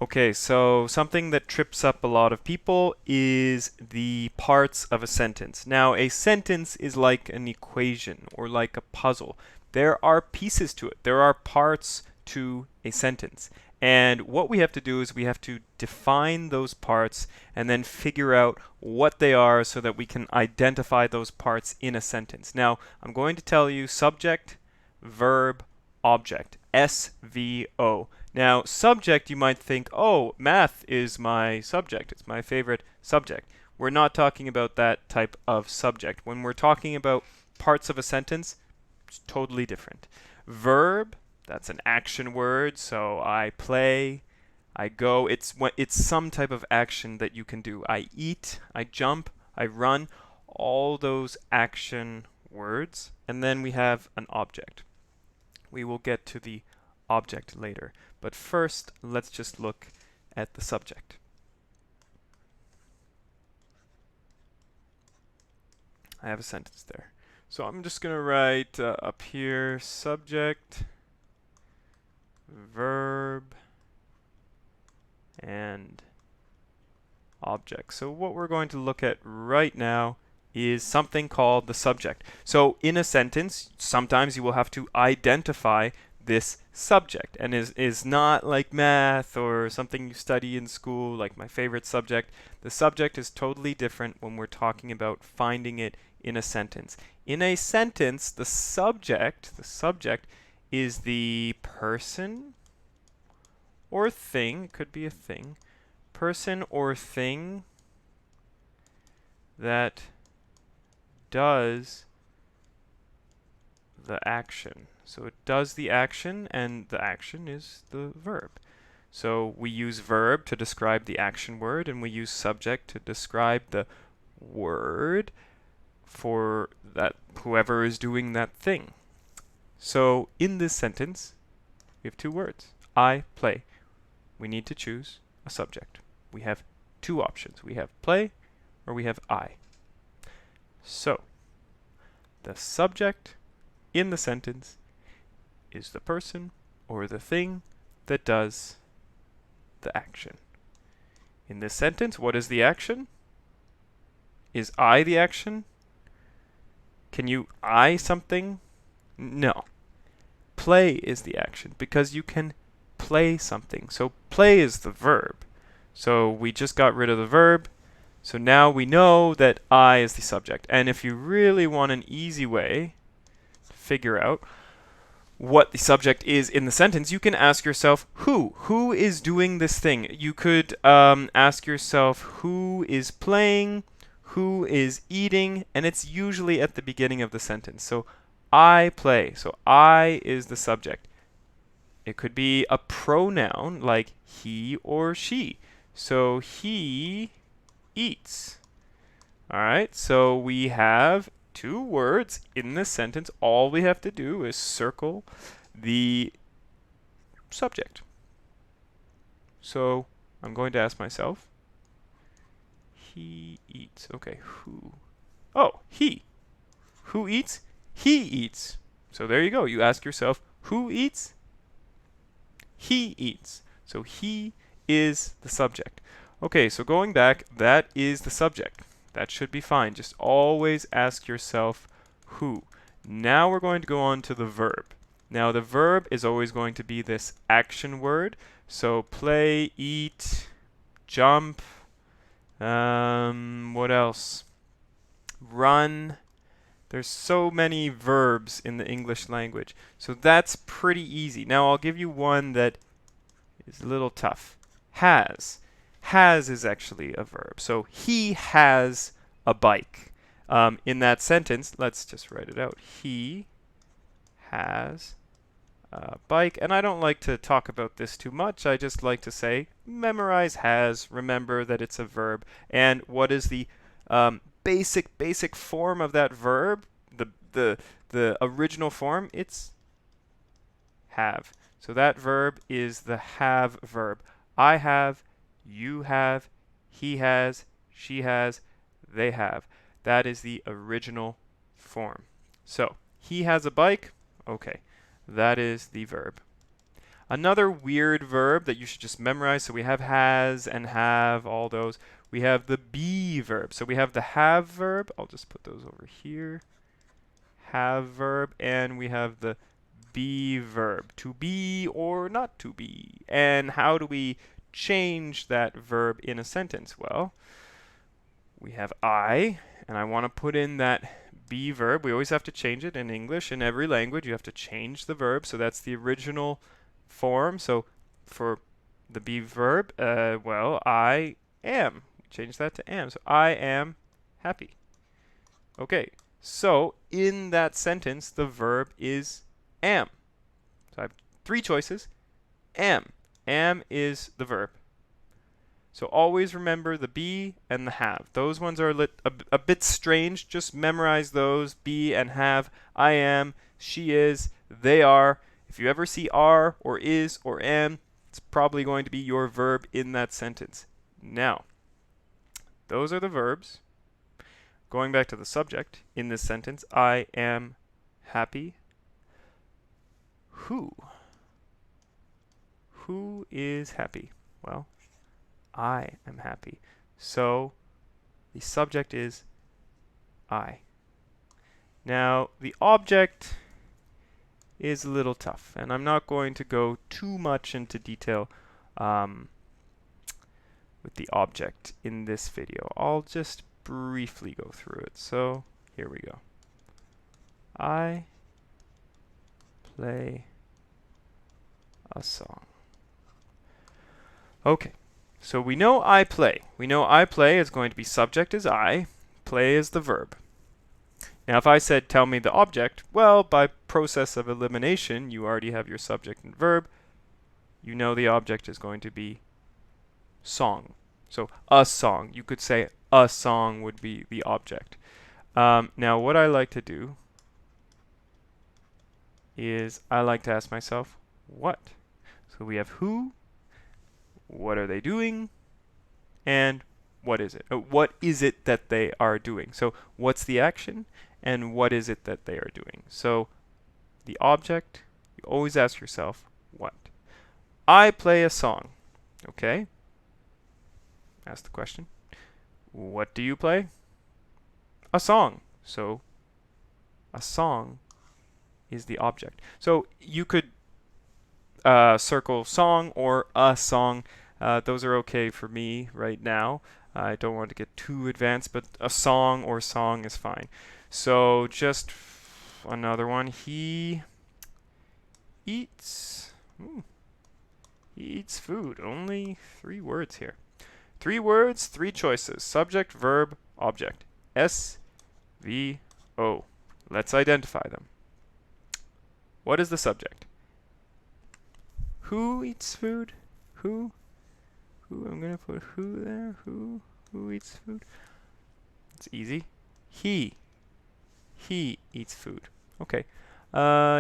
Okay, so something that trips up a lot of people is the parts of a sentence. Now, a sentence is like an equation or like a puzzle. There are pieces to it. There are parts to a sentence. And what we have to do is we have to define those parts and then figure out what they are so that we can identify those parts in a sentence. Now, I'm going to tell you subject, verb, object, SVO. Now, subject, you might think, oh, math is my subject. It's my favorite subject. We're not talking about that type of subject. When we're talking about parts of a sentence, it's totally different. Verb, that's an action word. So I play, I go. It's some type of action that you can do. I eat, I jump, I run, all those action words. And then we have an object. We will get to the object later. But first, let's just look at the subject. I have a sentence there. So I'm just going to write up here subject, verb, and object. So what we're going to look at right now is something called the subject. So in a sentence, sometimes you will have to identify this subject, and is not like math or something you study in school like my favorite subject. The subject is totally different when we're talking about finding it in a sentence. In a sentence, the subject is the person or thing, it could be a thing, person or thing that does the action. So it does the action, and the action is the verb. So we use verb to describe the action word, and we use subject to describe the word for that whoever is doing that thing. So in this sentence, we have two words. I play. We need to choose a subject. We have two options. We have play or we have I. So the subject in the sentence is the person or the thing that does the action. In this sentence, what is the action? Is I the action? Can you I something? No. Play is the action because you can play something. So play is the verb. So we just got rid of the verb. So now we know that I is the subject. And if you really want an easy way to figure out what the subject is in the sentence, you can ask yourself who. Who is doing this thing? You could ask yourself who is playing, who is eating, and it's usually at the beginning of the sentence. So I play. So I is the subject. It could be a pronoun like he or she. So he eats. All right, so we have two words in this sentence. All we have to do is circle the subject. So I'm going to ask myself, he eats. Okay, who? Oh, he. Who eats? He eats. So there you go. You ask yourself, who eats? He eats. So he is the subject. Okay, so going back, that is the subject. That should be fine. Just always ask yourself who. Now we're going to go on to the verb. Now the verb is always going to be this action word. So play, eat, jump, what else? Run. There's so many verbs in the English language. So that's pretty easy. Now I'll give you one that is a little tough. Has. Has is actually a verb. So he has a bike. In that sentence, let's just write it out. He has a bike. And I don't like to talk about this too much. I just like to say memorize has. Remember that it's a verb. And what is the basic form of that verb? The original form, it's have. So that verb is the have verb. I have, you have, he has, she has, they have. That is the original form. So he has a bike. Okay, that is the verb. Another weird verb that you should just memorize, so we have has and have, all those. We have the be verb. So we have the have verb. I'll just put those over here. Have verb, and we have the be verb, to be or not to be. And how do we change that verb in a sentence? Well, we have I, and I want to put in that be verb. We always have to change it in English. In every language, you have to change the verb. So that's the original form. So for the be verb, well, I am. Change that to am. So I am happy. Okay, so in that sentence, the verb is am. So I have three choices. Am. Am is the verb. So always remember the be and the have. Those ones are a bit strange. Just memorize those, be and have. I am, she is, they are. If you ever see are or is or am, it's probably going to be your verb in that sentence. Now, those are the verbs. Going back to the subject in this sentence, I am happy. Who? Who is happy? Well, I am happy. So the subject is I. Now, the object is a little tough, and I'm not going to go too much into detail with the object in this video. I'll just briefly go through it. So here we go. I play a song. Okay, so we know I play. We know I play is going to be subject is I, play is the verb. Now if I said tell me the object, well, by process of elimination, you already have your subject and verb. You know the object is going to be song. So a song. You could say a song would be the object. Now what I like to do is I like to ask myself, what? So we have who, what are they doing, and what is it? What is it that they are doing? So what's the action, and what is it that they are doing? So the object, you always ask yourself, what? I play a song. Okay? Ask the question. What do you play? A song. So a song is the object. So you could circle song or a song. Those are okay for me right now. I don't want to get too advanced, but a song or song is fine. So just another one. He eats. He eats food. Only 3 words here. 3 words, 3 choices. Subject, verb, object. S, V, O. Let's identify them. What is the subject? Who eats food? Who? I'm going to put who there. Who eats food? It's easy. He eats food. Okay.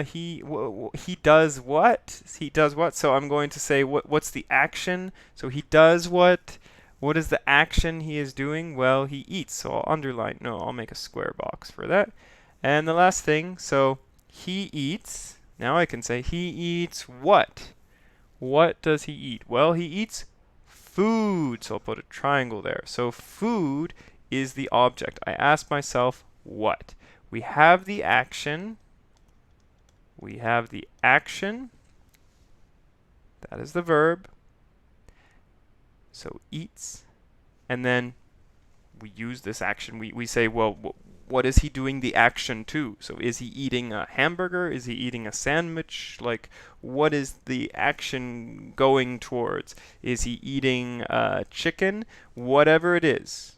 He does what? He does what? So I'm going to say what's the action? So he does what? What is the action he is doing? Well, he eats. So I'll underline. No, I'll make a square box for that. And the last thing, so he eats. Now I can say he eats what? What does he eat? Well, he eats food. So I'll put a triangle there. So food is the object. I ask myself what? We have the action. We have the action. That is the verb. So eats. And then we use this action. We say, well, what is he doing the action to? So is he eating a hamburger? Is he eating a sandwich? Like, what is the action going towards? Is he eating chicken? Whatever it is,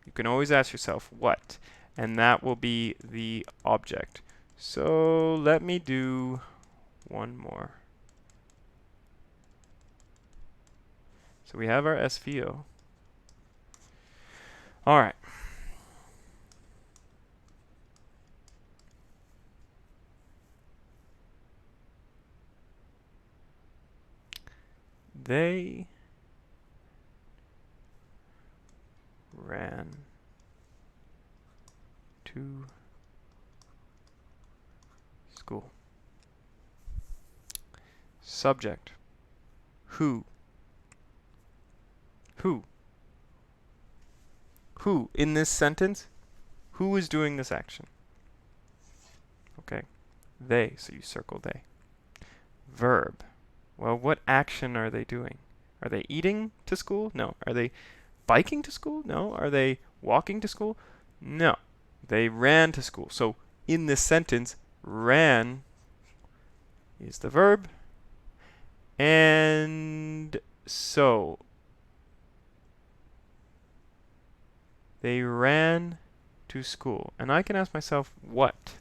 you can always ask yourself, what? And that will be the object. So let me do one more. So we have our SVO. All right. They ran to school. subject. Who? Who? Who? In this sentence, who is doing this action? Okay. They, so you circle they. Verb. Well, what action are they doing? Are they eating to school? No. Are they biking to school? No. Are they walking to school? No. They ran to school. So in this sentence, ran is the verb. And so they ran to school. And I can ask myself, what?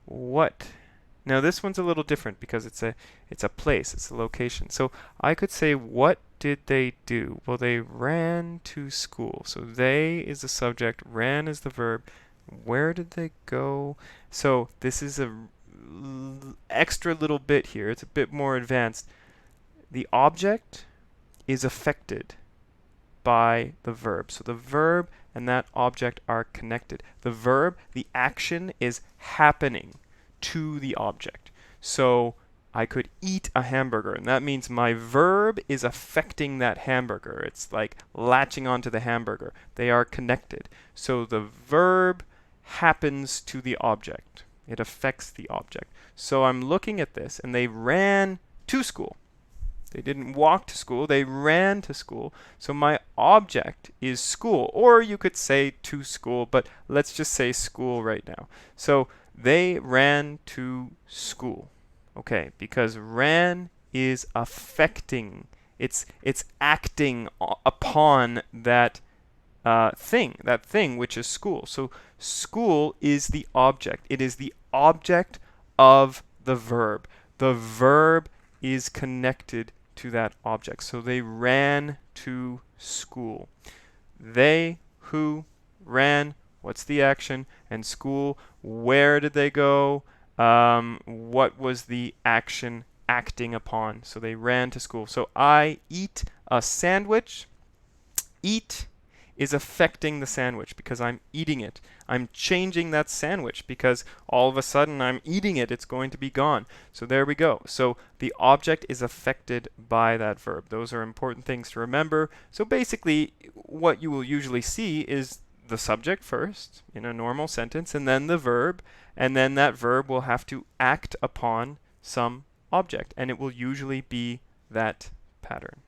What? Now this one's a little different because it's a place, it's a location. So I could say, what did they do? Well, they ran to school. So they is the subject, ran is the verb. Where did they go? So this is a extra little bit here. It's a bit more advanced. The object is affected by the verb. So the verb and that object are connected. The verb, the action, is happening to the object. So I could eat a hamburger, and that means my verb is affecting that hamburger. It's like latching onto the hamburger. They are connected. So the verb happens to the object. It affects the object. So I'm looking at this, and they ran to school. They didn't walk to school, they ran to school. So my object is school, or you could say to school, but let's just say school right now. So they ran to school. Okay, because ran is affecting. It's acting upon that thing which is school. So school is the object. It is the object of the verb. The verb is connected to that object. So they ran to school. They who ran, what's the action? And school, where did they go? What was the action acting upon? So they ran to school. So I eat a sandwich. Eat is affecting the sandwich because I'm eating it. I'm changing that sandwich because all of a sudden I'm eating it. It's going to be gone. So there we go. So the object is affected by that verb. Those are important things to remember. So basically what you will usually see is the subject first in a normal sentence, and then the verb, and then that verb will have to act upon some object, and it will usually be that pattern.